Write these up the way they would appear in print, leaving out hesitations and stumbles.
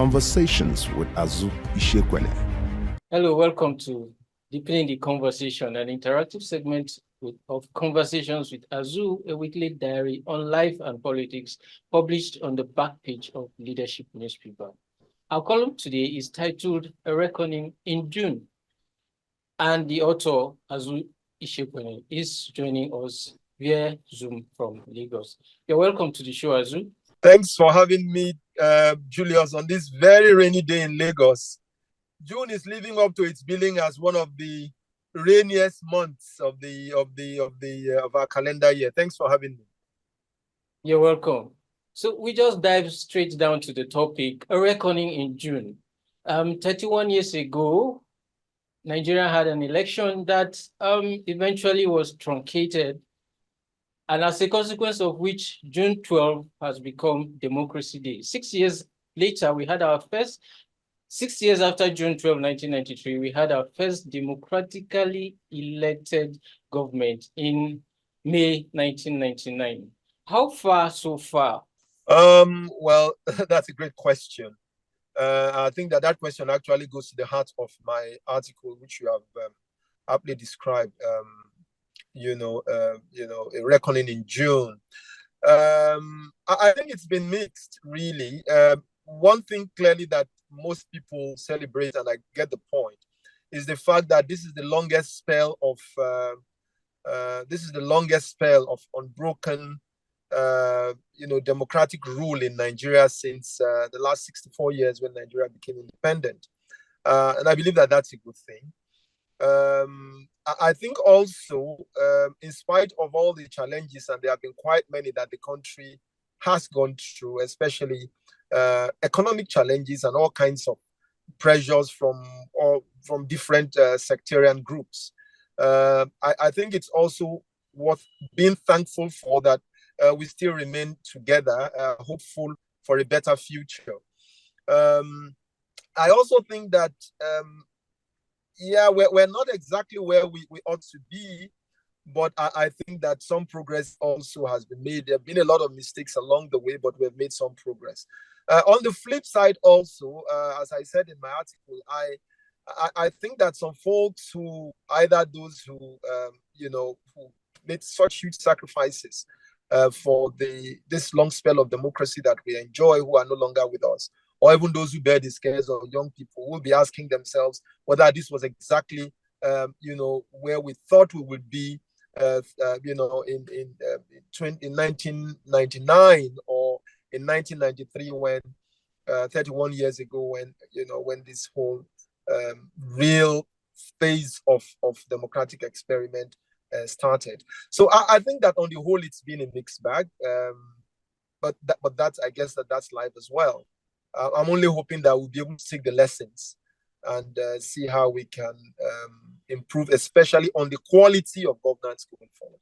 Conversations with Azu Ishekwele. Hello, welcome to Deepening the Conversation, an interactive segment of Conversations with Azu, a weekly diary on life and politics published on the back page of Leadership newspaper. Our column today is titled A Reckoning in June, and the author, Azu Ishekwele, is joining us via Zoom from Lagos. You're welcome to the show, Azu. Thanks for having me, Julius, on this very rainy day in Lagos. June is living up to its billing as one of the rainiest months of our calendar year. Thanks for having me. You're welcome. So we just dive straight down to the topic, a reckoning in June. 31 years ago, Nigeria had an election that eventually was truncated, and as a consequence of which, June 12 has become Democracy Day. 6 years later, we had our first 6 years after June 12, 1993, we had our first democratically elected government in May 1999. How far so far? Well, that's a great question. I think that question actually goes to the heart of my article, which you have aptly described. A reckoning in June. I think it's been mixed, really. One thing clearly that most people celebrate, and I get the point, is the fact that this is the longest spell of unbroken democratic rule in Nigeria since the last 64 years when Nigeria became independent. And I believe that that's a good thing. I think also, in spite of all the challenges, and there have been quite many that the country has gone through, especially economic challenges and all kinds of pressures from different sectarian groups. I think it's also worth being thankful for that we still remain together, hopeful for a better future. I also think that we're not exactly where we ought to be, but I think that some progress also has been made. There have been a lot of mistakes along the way, but we've made some progress. On the flip side also, as I said in my article, I think that some folks who, either those who made such huge sacrifices for this long spell of democracy that we enjoy, who are no longer with us, or even those who bear the scares of young people, will be asking themselves whether this was exactly where we thought we would be in 1999 or in 1993, when 31 years ago, when this whole real phase of democratic experiment started. So I think that on the whole, it's been a mixed bag, but that's, I guess, that's life as well. I'm only hoping that we'll be able to take the lessons and see how we can improve, especially on the quality of governance going forward.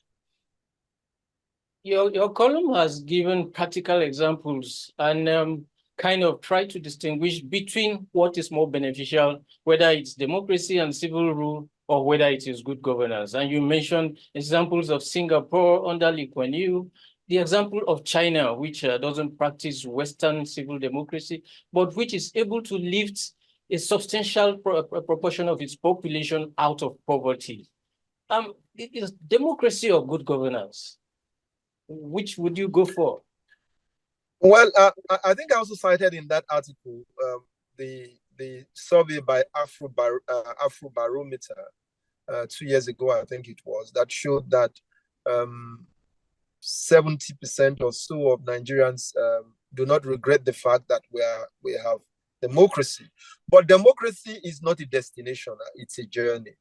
Your column has given practical examples and kind of tried to distinguish between what is more beneficial, whether it's democracy and civil rule, or whether it is good governance. And you mentioned examples of Singapore under Lee Kuan Yew, the example of China, which doesn't practice Western civil democracy, but which is able to lift a substantial proportion of its population out of poverty. Is democracy or good governance? Which would you go for? Well, I think I also cited in that article the survey by Afrobarometer 2 years ago, I think it was, that showed that 70% or so of Nigerians do not regret the fact that we have democracy. But democracy is not a destination, it's a journey.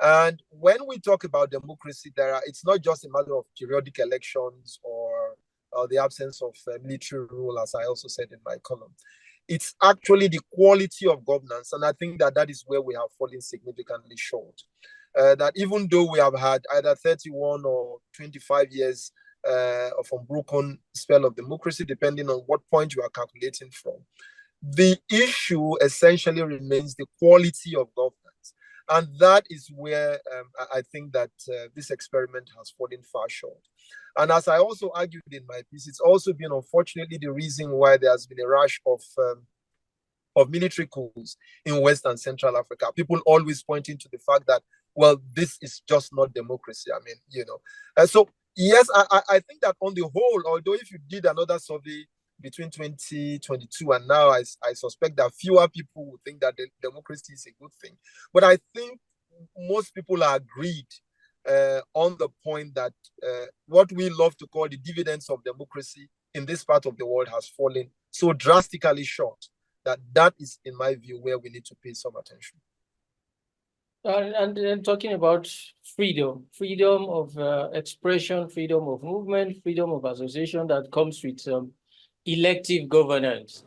And when we talk about democracy, it's not just a matter of periodic elections or the absence of military rule, as I also said in my column. It's actually the quality of governance, and I think that is where we have fallen significantly short. That even though we have had either 31 or 25 years of unbroken spell of democracy, depending on what point you are calculating from, the issue essentially remains the quality of governance. And that is where I think that this experiment has fallen far short. And as I also argued in my piece, it's also been, unfortunately, the reason why there has been a rush of of military coups in West and Central Africa. People always pointing to the fact that, well, this is just not democracy. I mean, so yes, I think that on the whole, although if you did another survey between 2022 and now, I suspect that fewer people would think that democracy is a good thing. But I think most people are agreed on the point that what we love to call the dividends of democracy in this part of the world has fallen so drastically short that is, in my view, where we need to pay some attention. And then talking about freedom of expression, freedom of movement, freedom of association that comes with elective governance.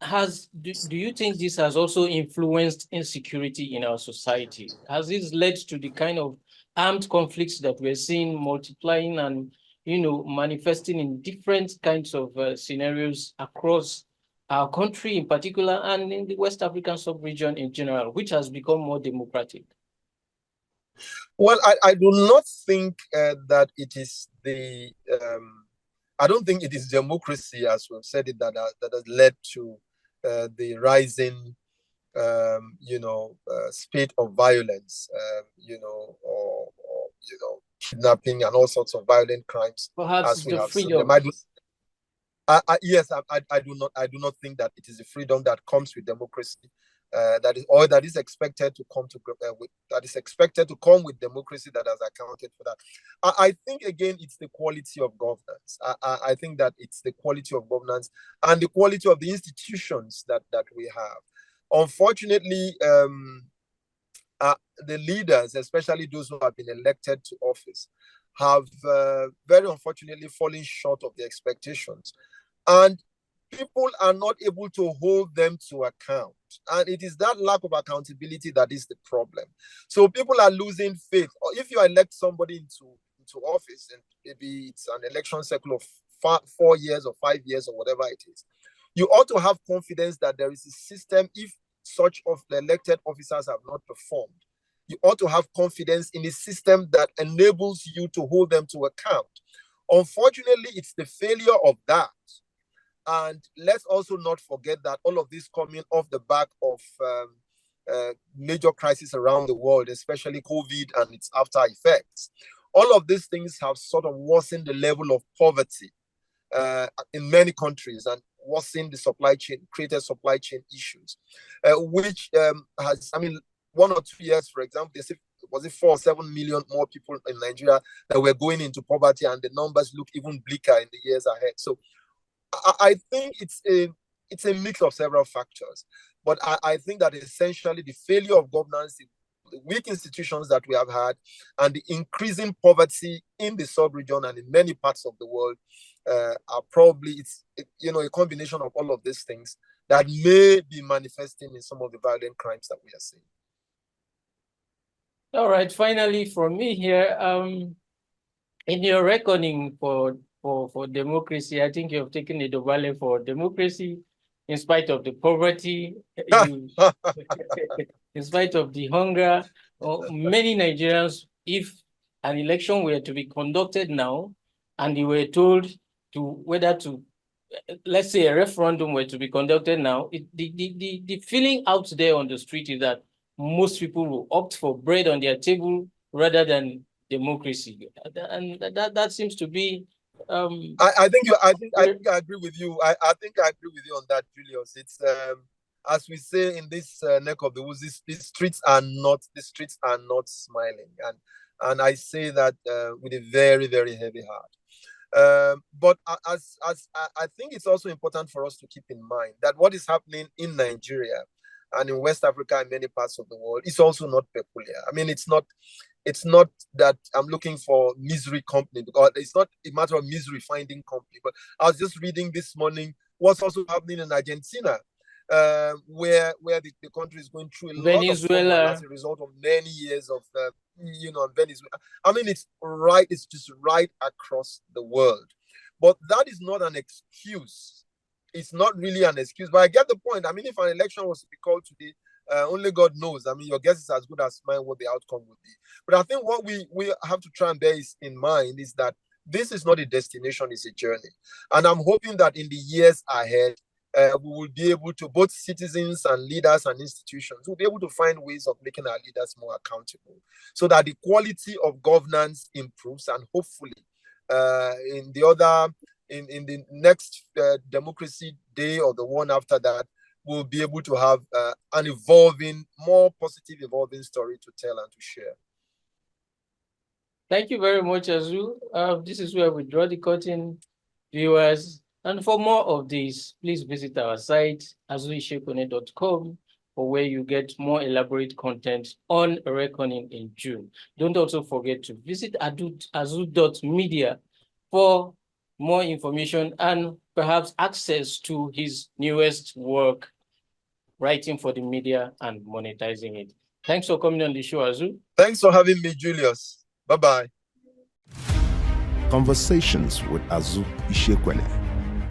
Do you think this has also influenced insecurity in our society? Has this led to the kind of armed conflicts that we're seeing multiplying and manifesting in different kinds of scenarios across our country in particular and in the West African sub-region in general, which has become more democratic? Well, I do not think that it is I don't think it is democracy, as we've said it, that has led to the rising, spate of violence, or kidnapping and all sorts of violent crimes. Perhaps as we the have freedom. seen. Yes, I do not think that it is the freedom that comes with democracy. That is expected to come with democracy that has accounted for that. I think again it's the quality of governance. I think that it's the quality of governance and the quality of the institutions that we have. Unfortunately, the leaders, especially those who have been elected to office, have very unfortunately fallen short of the expectations, and people are not able to hold them to account. And it is that lack of accountability that is the problem. So people are losing faith. Or if you elect somebody into office, and maybe it's an election cycle of 4 years or 5 years or whatever it is, you ought to have confidence that there is a system. If such of the elected officers have not performed, you ought to have confidence in a system that enables you to hold them to account. Unfortunately, it's the failure of that. And let's also not forget that all of this coming off the back of major crises around the world, especially COVID and its after effects. All of these things have sort of worsened the level of poverty in many countries and worsened the supply chain, created supply chain issues, which has, 1 or 2 years, for example, was it 4 or 7 million more people in Nigeria that were going into poverty, and the numbers look even bleaker in the years ahead. So I think it's a mix of several factors, but I think that essentially the failure of governance, the weak institutions that we have had, and the increasing poverty in the sub-region and in many parts of the world are probably a combination of all of these things that may be manifesting in some of the violent crimes that we are seeing. All right, finally from me here, in your reckoning for democracy, I think you have taken a Dobale for democracy in spite of the poverty, in spite of the hunger. Many Nigerians, if an election were to be conducted now and you were told let's say a referendum were to be conducted now, the feeling out there on the street is that most people will opt for bread on their table rather than democracy, and that seems to be. I think I agree with you. I think I agree with you on that, Julius. It's as we say in this neck of the woods, the streets are not smiling, and I say that with a very, very heavy heart. But as I think it's also important for us to keep in mind that what is happening in Nigeria and in West Africa and many parts of the world is also not peculiar. It's not that I'm looking for misery company, because it's not a matter of misery finding company. But I was just reading this morning what's also happening in Argentina, where the country is going through a lot of trouble as a result of many years of Venezuela. It's just right across the world. But that is not an excuse. It's not really an excuse, but I get the point. If an election was to be called today, only God knows. Your guess is as good as mine what the outcome would be. But I think what we have to try and bear in mind is that this is not a destination, it's a journey. And I'm hoping that in the years ahead, we will see a lot of progress, we will see a lot of improvement, we will see a lot of progress. And I think that we will be able to, both citizens and leaders and institutions, will be able to find ways of making our leaders more accountable so that the quality of governance improves, and hopefully in the next Democracy Day or the one after that, we'll be able to have an more positive evolving story to tell and to share. Thank you very much, Azu. This is where we draw the curtain, viewers. And for more of this, please visit our site, azuishekwene.com, for where you get more elaborate content on a reckoning in June. Don't also forget to visit azu.media for more information and perhaps access to his newest work, writing for the media and monetizing it. Thanks for coming on the show, Azu. Thanks for having me, Julius. Bye-bye. Conversations with Azu Ishekwene.